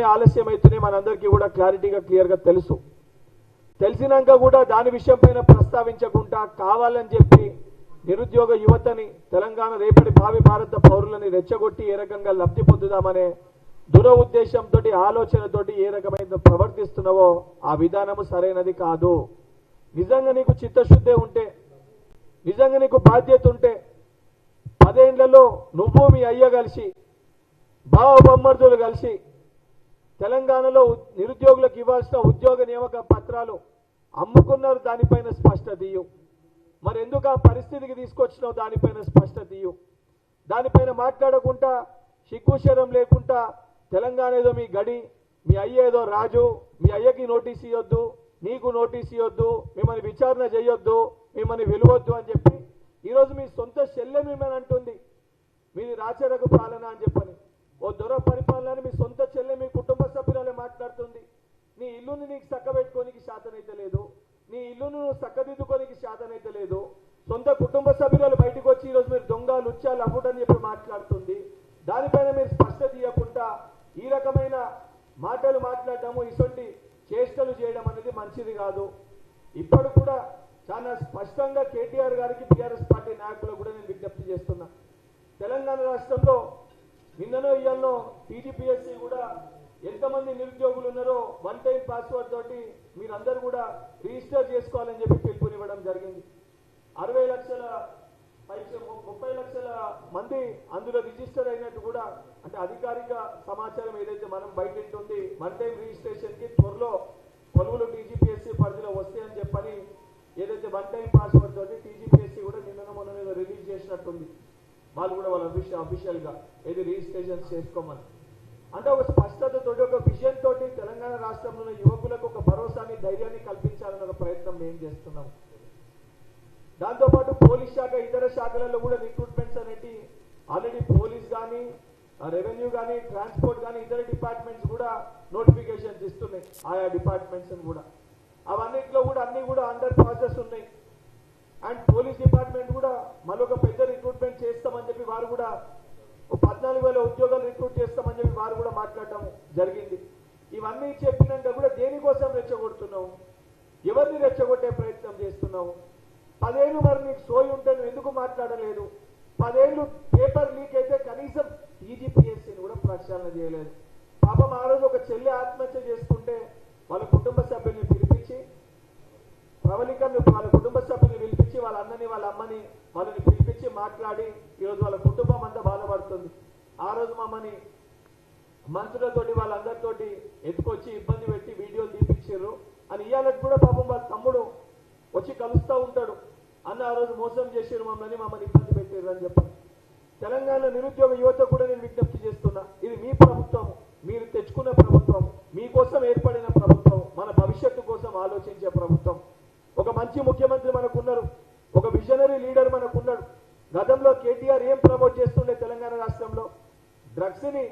అవుతూనే ఆలస్యం అవుతూనే మనందరికీ కూడా క్లియర్గా తెలుసు. తెలిసినాక కూడా దాని విషయం పైన ప్రస్తావించకుండా కావాలని చెప్పి నిరుద్యోగ యువతని తెలంగాణ రేపటి భావి భారత పౌరులని రెచ్చగొట్టి ఏ రకంగా లబ్ధి పొందుదామనే దురఉద్దేశంతో ఆలోచనతోటి ఏ రకమైన ప్రవర్తిస్తున్నావో ఆ విధానము సరైనది కాదు. నిజంగా నీకు చిత్తశుద్ధి ఉంటే, నిజంగా నీకు బాధ్యత ఉంటే 10 ఏళ్లలో నువ్వు మీ అయ్య కలిసి బావ బొమ్మర్దులు కలిసి తెలంగాణలో నిరుద్యోగులకు ఇవ్వాల్సిన ఉద్యోగ నియామక పత్రాలు అమ్ముకున్నారు. దానిపైన స్పష్టత ఇయ్యు. మరి ఎందుకు ఆ పరిస్థితికి తీసుకొచ్చినావు? దానిపైన స్పష్టత ఇయ్యు. దానిపైన మాట్లాడకుండా సిగ్గుశరం లేకుండా తెలంగాణ ఏదో మీ గడి, మీ అయ్య ఏదో రాజు, మీ అయ్యకి నోటీస్ ఇవ్వద్దు, నీకు నోటీస్ ఇవ్వద్దు, మిమ్మల్ని విచారణ చేయొద్దు, మిమ్మల్ని విలువద్దు అని చెప్పి ఈరోజు మీ సొంత చెల్లె మిమ్మల్ని అంటుంది మీది రాచరక పాలన అని చెప్పని. ఓ దొర పరిపాలన మీ సొంత చెల్లె మీ కుటుంబ సభ్యురాలే మాట్లాడుతుంది. నీ ఇల్లుని నీకు చక్కబెట్టుకోనికి శాతనైతే లేదు, నీ ఇల్లును చక్కదిద్దుకోనికి శాతనైతే లేదు. సొంత కుటుంబ సభ్యురాలు బయటకు వచ్చి ఈరోజు మీరు దొంగ లుచ్చాలు అవ్వడని చెప్పి మాట్లాడుతుంది. దానిపైన మీరు స్పష్టత ఇవ్వకుండా ఈ రకమైన మాటలు మాట్లాడటము, ఇటువంటి చేష్టలు చేయడం అనేది మంచిది కాదు. ఇప్పుడు కూడా చాలా స్పష్టంగా కేటీఆర్ గారికి బీఆర్ఎస్ పార్టీ నాయకులకు కూడా నేను విజ్ఞప్తి చేస్తున్నా. తెలంగాణ రాష్ట్రంలో నిన్ననో ఇయ్యాలనో టీజీపీఎస్సీ కూడా ఎంతమంది నిరుద్యోగులు ఉన్నారో 1 టైం పాస్వర్డ్ తోటి మీరందరూ కూడా రిజిస్టర్ చేసుకోవాలని చెప్పి పిలుపునివ్వడం జరిగింది. 60 లక్షల 30 లక్షల మంది అందులో రిజిస్టర్ అయినట్టు కూడా, అంటే అధికారిక సమాచారం ఏదైతే మనం బయట ఉంటుంది 1 టైం రిజిస్ట్రేషన్కి త్వరలో కొలువులు టీజీపీఎస్సీ పరిధిలో వస్తాయని చెప్పని ఏదైతే 1 టైం పాస్వర్డ్ తోటి టీజీపీఎస్సీ కూడా నిన్న మొన్న రిలీజ్ చేసినట్టుంది. వాళ్ళు కూడా వాళ్ళ అఫీషియల్గా ఏది రిజిస్ట్రేషన్ చేసుకోమని, అంటే ఒక స్పష్టతతో ఒక విజన్ తోటి తెలంగాణ రాష్ట్రంలో యువకులకు ఒక భరోసాని ధైర్యాన్ని కల్పించాలని ఒక ప్రయత్నం మేము చేస్తున్నాం. దాంతోపాటు పోలీస్ శాఖ ఇతర శాఖలలో కూడా రిక్రూట్మెంట్స్ అనేవి ఆల్రెడీ పోలీస్ కానీ రెవెన్యూ కానీ ట్రాన్స్పోర్ట్ కానీ ఇతర డిపార్ట్మెంట్స్ కూడా నోటిఫికేషన్స్ ఇస్తున్నాయి. ఆయా డిపార్ట్మెంట్స్ కూడా అవన్నిట్లో కూడా అన్ని కూడా అండర్ ప్రాసెస్ ఉన్నాయి. అండ్ పోలీస్ డిపార్ట్మెంట్ కూడా మరొక పెద్ద రిక్రూట్మెంట్ చేస్తామని చెప్పి వారు కూడా 14,000 ఉద్యోగాలు రిక్రూట్ చేస్తామని చెప్పి వారు కూడా మాట్లాడటం జరిగింది. ఇవన్నీ చెప్పినాక కూడా దేనికోసం రెచ్చగొడుతున్నావు? ఎవరిని రెచ్చగొట్టే ప్రయత్నం చేస్తున్నావు? 10 ఏళ్ళు మరి నీకు సోయి ఉంటే నువ్వు ఎందుకు మాట్లాడలేదు? 10 ఏళ్ళు పేపర్ లీక్ అయితే కనీసం టీజీపీఎస్సీని కూడా ప్రక్షాళన చేయలేదు. పాపం ఆ రోజు ఒక చెల్లి ఆత్మహత్య చేసుకుంటే వాళ్ళ కుటుంబ సభ్యుల్ని పిలిపించి ప్రవళికను వాళ్ళ కుటుంబ సభ్యుల్ని పిలిపించి వాళ్ళ అన్నని వాళ్ళ అమ్మని వాళ్ళని పిలిపించి మాట్లాడి ఈరోజు వాళ్ళ కుటుంబం అంతా బాధపడుతుంది. ఆ రోజు మమ్మల్ని మంత్రులతోటి వాళ్ళందరితోటి ఎత్తుకొచ్చి ఇబ్బంది పెట్టి వీడియోలు తీపించారు అని ఇయ్యాలకు కూడా పాపం వాళ్ళ తమ్ముడు వచ్చి కలుస్తూ ఉంటాడు. అన్న ఆ రోజు మోసం చేశారు మమ్మల్ని ఇబ్బంది పెట్టారు అని చెప్పి. తెలంగాణ నిరుద్యోగ యువత కూడా నేను విజ్ఞప్తి చేస్తున్నా, ఇది మీ ప్రభుత్వం, మీరు తెచ్చుకున్న ప్రభుత్వం, మీకోసం ఏర్పడిన ప్రభుత్వం, మన భవిష్యత్తు కోసం ఆలోచించే ప్రభుత్వం. ఒక మంచి ముఖ్యమంత్రి మనకున్నారు, ఒక విజనరీ లీడర్ మనకున్నాడు. గతంలో కేటీఆర్ ఏం ప్రమోట్ చేస్తుండే తెలంగాణ రాష్ట్రంలో? డ్రగ్స్ ని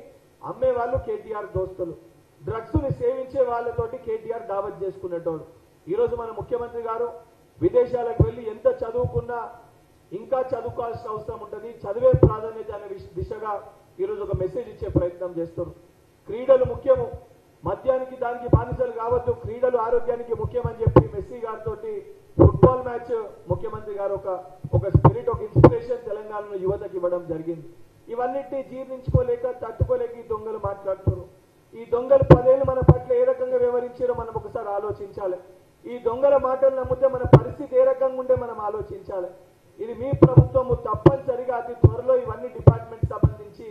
అమ్మే వాళ్ళు కేటీఆర్ దోస్తులు, డ్రగ్స్ ని సేవించే వాళ్ళతోటి కేటీఆర్ దావత్ చేసుకునేటోడు. ఈరోజు మన ముఖ్యమంత్రి గారు విదేశాలకు వెళ్ళి ఎంత చదువుకున్నా ఇంకా చదువుకోవాల్సిన అవసరం ఉంటుంది, చదివే ప్రాధాన్యత అనే దిశగా ఈరోజు ఒక మెసేజ్ ఇచ్చే ప్రయత్నం చేస్తారు. క్రీడలు ముఖ్యము, మద్యానికి దానికి బానిసలు కావద్దు, క్రీడలు ఆరోగ్యానికి ముఖ్యమని చెప్పి మెస్సీ గారితో ఫుట్బాల్ మ్యాచ్ ముఖ్యమంత్రి గారు ఒక స్పిరిట్, ఒక ఇన్స్పిరేషన్ తెలంగాణలో యువతకి ఇవ్వడం జరిగింది. ఇవన్నిటినీ జీర్ణించుకోలేక తట్టుకోలేక ఈ దొంగలు మాట్లాడుతున్నారు. ఈ దొంగలు 10 ఏళ్ళు మన పట్ల ఏ రకంగా వ్యవహరించారో మనం ఒకసారి ఆలోచించాలి. ఈ దొంగల మాటలు నమ్మితే మన పరిస్థితి ఏ రకంగా ఉంటే మనం ఆలోచించాలి. ఇది మీ ప్రభుత్వము, తప్పనిసరిగా అతి త్వరలో ఇవన్నీ డిపార్ట్మెంట్ సంబంధించి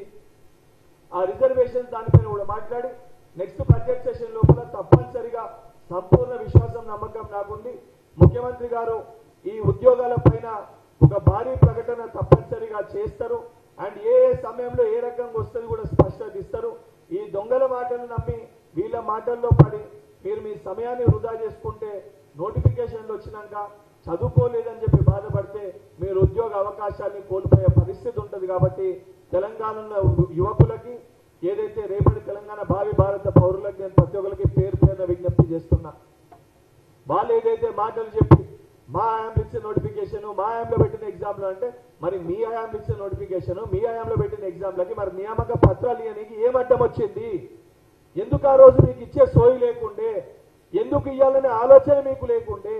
ఆ రిజర్వేషన్స్ దానిపైన కూడా మాట్లాడి నెక్స్ట్ బడ్జెట్ సెషన్ లోపల తప్పనిసరిగా సంపూర్ణ విశ్వాసం నమ్మకం నాకుంది ముఖ్యమంత్రి గారు ఈ ఉద్యోగాల పైన ఒక భారీ ప్రకటన తప్పనిసరిగా చేస్తారు. అండ్ ఏ సమయంలో ఏ రకంగా వస్తుంది కూడా స్పష్టత ఇస్తారు. ఈ దొంగల మాటలు నమ్మి వీళ్ళ మాటల్లో పడి మీరు మీ సమయాన్ని వృధా చేసుకుంటే నోటిఫికేషన్లు వచ్చినాక చదువుకోలేదని చెప్పి బాధపడితే మీరు ఉద్యోగ అవకాశాన్ని కోల్పోయే పరిస్థితి ఉంటుంది. కాబట్టి తెలంగాణలో యువకులకి ఏదైతే రేపటి తెలంగాణ భావి భారత పౌరులకు నేను ప్రతి ఒక్కరికి పేరు పేరున విజ్ఞప్తి చేస్తున్నా. వాళ్ళు ఏదైతే మాటలు చెప్పి మా హయాంలో ఇచ్చిన నోటిఫికేషన్, మా హయాంలో పెట్టిన ఎగ్జామ్లు అంటే మరి మీ హయాంలో ఇచ్చిన నోటిఫికేషన్, మీ హయాంలో పెట్టిన ఎగ్జామ్లకి మరి నియామక పత్రాలు ఇవ్వడానికి ఏం అడ్డం వచ్చింది? ఎందుకు ఆ రోజు మీకు ఇచ్చే సోయి లేకుండే, ఎందుకు ఇవ్వాలనే ఆలోచన మీకు లేకుండే?